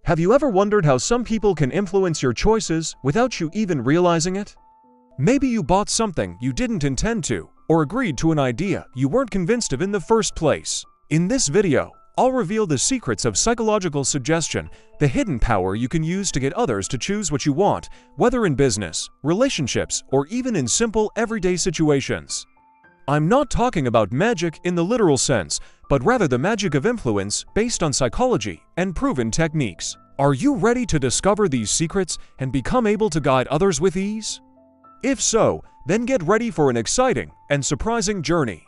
Have you ever wondered how some people can influence your choices without you even realizing it? Maybe you bought something you didn't intend to, or agreed to an idea you weren't convinced of in the first place. In this video, I'll reveal the secrets of psychological suggestion, the hidden power you can use to get others to choose what you want, whether in business, relationships, or even in simple everyday situations. I'm not talking about magic in the literal sense, but rather the magic of influence based on psychology and proven techniques. Are you ready to discover these secrets and become able to guide others with ease? If so, then get ready for an exciting and surprising journey.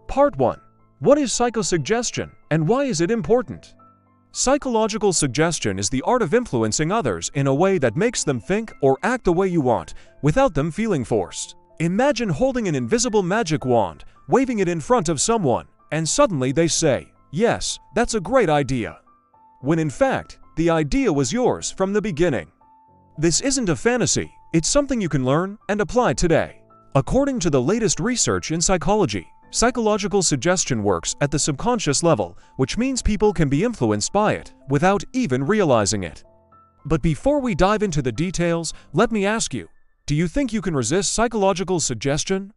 Part 1. What is psychosuggestion and why is it important? Psychological suggestion is the art of influencing others in a way that makes them think or act the way you want, without them feeling forced. Imagine holding an invisible magic wand, waving it in front of someone, and suddenly they say, "Yes, that's a great idea," when in fact, the idea was yours from the beginning. This isn't a fantasy, it's something you can learn and apply today. According to the latest research in psychology, psychological suggestion works at the subconscious level, which means people can be influenced by it without even realizing it. But before we dive into the details, let me ask you, do you think you can resist psychological suggestion?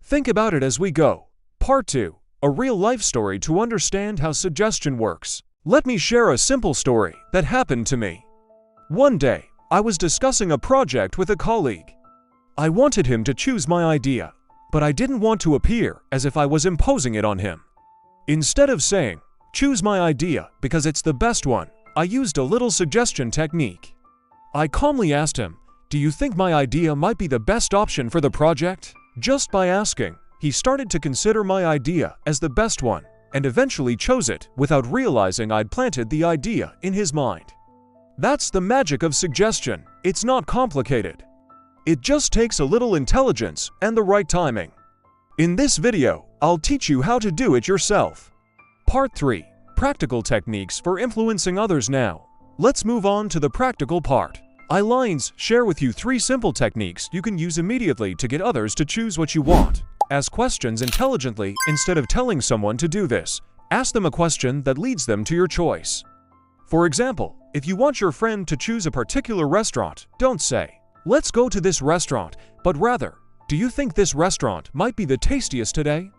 Think about it as we go. Part 2. A real-life story to understand how suggestion works. Let me share a simple story that happened to me. One day, I was discussing a project with a colleague. I wanted him to choose my idea, but I didn't want to appear as if I was imposing it on him. Instead of saying, "Choose my idea because it's the best one," I used a little suggestion technique. I calmly asked him, "Do you think my idea might be the best option for the project?" Just by asking, he started to consider my idea as the best one, and eventually chose it without realizing I'd planted the idea in his mind. That's the magic of suggestion. It's not complicated. It just takes a little intelligence and the right timing. In this video, I'll teach you how to do it yourself. Part 3. Practical techniques for influencing others. Now, let's move on to the practical part. I'll share with you 3 simple techniques you can use immediately to get others to choose what you want. Ask questions intelligently instead of telling someone to do this. Ask them a question that leads them to your choice. For example, if you want your friend to choose a particular restaurant, don't say, "Let's go to this restaurant," but rather, "Do you think this restaurant might be the tastiest today?"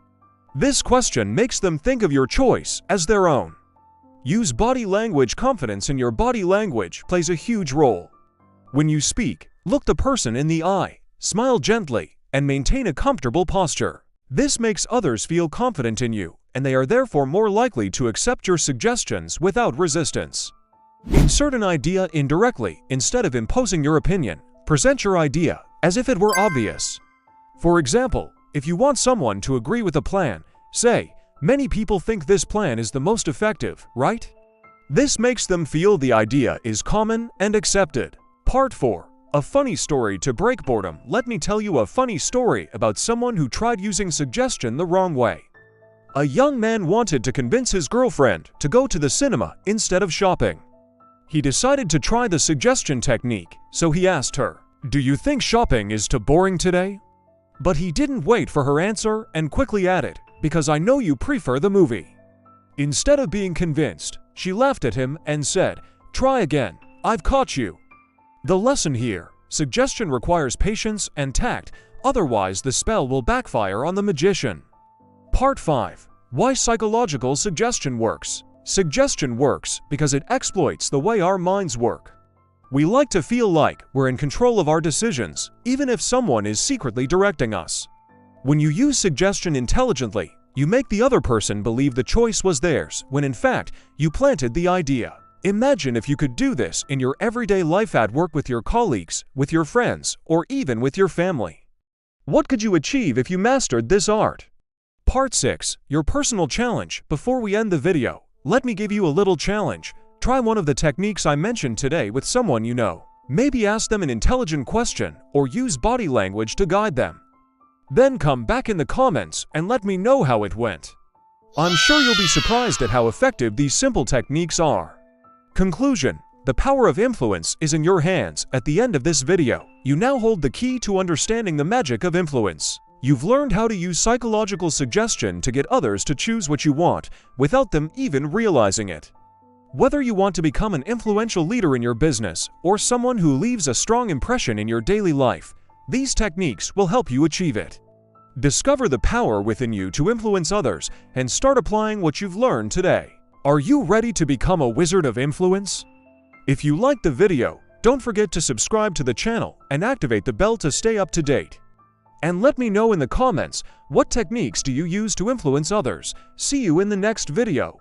This question makes them think of your choice as their own. Use body language. Confidence in your body language plays a huge role. When you speak, look the person in the eye, smile gently, and maintain a comfortable posture. This makes others feel confident in you, and they are therefore more likely to accept your suggestions without resistance. Insert an idea indirectly instead of imposing your opinion. Present your idea as if it were obvious. For example, if you want someone to agree with a plan, say, "Many people think this plan is the most effective, right?" This makes them feel the idea is common and accepted. Part 4. A funny story to break boredom. Let me tell you a funny story about someone who tried using suggestion the wrong way. A young man wanted to convince his girlfriend to go to the cinema instead of shopping. He decided to try the suggestion technique, so he asked her, "Do you think shopping is too boring today?" But he didn't wait for her answer and quickly added, "Because I know you prefer the movie." Instead of being convinced, she laughed at him and said, "Try again, I've caught you." The lesson here: suggestion requires patience and tact, otherwise the spell will backfire on the magician. Part 5. Why psychological suggestion works. Suggestion works because it exploits the way our minds work. We like to feel like we're in control of our decisions, even if someone is secretly directing us. When you use suggestion intelligently, you make the other person believe the choice was theirs, when in fact, you planted the idea. Imagine if you could do this in your everyday life, at work, with your colleagues, with your friends, or even with your family. What could you achieve if you mastered this art? Part 6. Your personal challenge. Before we end the video, let me give you a little challenge. Try one of the techniques I mentioned today with someone you know. Maybe ask them an intelligent question or use body language to guide them. Then come back in the comments and let me know how it went. I'm sure you'll be surprised at how effective these simple techniques are. Conclusion: the power of influence is in your hands. At the end of this video, you now hold the key to understanding the magic of influence. You've learned how to use psychological suggestion to get others to choose what you want without them even realizing it. Whether you want to become an influential leader in your business or someone who leaves a strong impression in your daily life, these techniques will help you achieve it. Discover the power within you to influence others and start applying what you've learned today. Are you ready to become a wizard of influence? If you liked the video, don't forget to subscribe to the channel and activate the bell to stay up to date. And let me know in the comments, what techniques do you use to influence others? See you in the next video.